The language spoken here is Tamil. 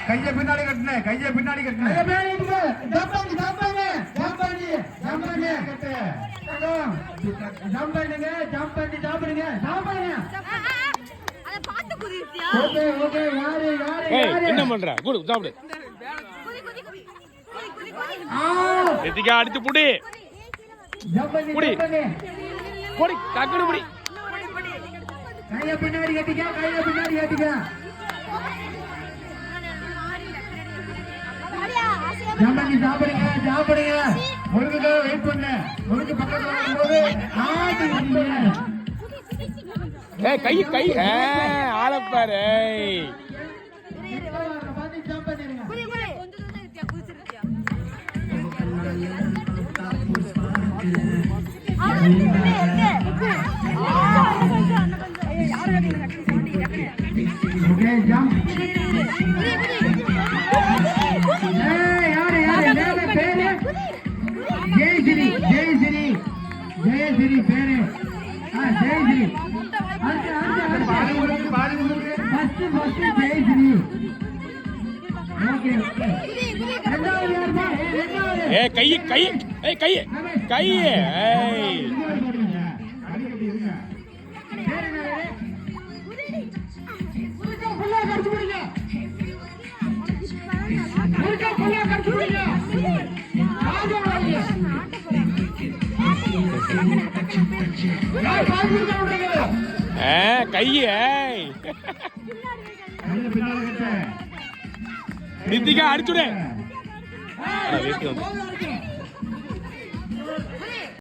கையை பின்னாடி கட்டுன, கையை பின்னாடி கட்டுன. என்ன பண்ற? குடு சாப்பிடு. எத்திக்கா அடிச்சு புடி. புடி. புடி டக்குனு புடி. கையை பின்னாடி கட்டிக்க, கையை பின்னாடி கட்டிக்க. ஜம்பி சாப்பிடுங்க, சாப்பிடுங்க. முருகனுக்கு வெயிட் பண்ண. முருகு பக்கத்துல வரும்போது கை கை ஆளப்பாரு. ஜெயஸ்ரீ பேரு ஜெயஸ்ரீ கை கை கை கை கைய நித்திகா அடிச்சுடு.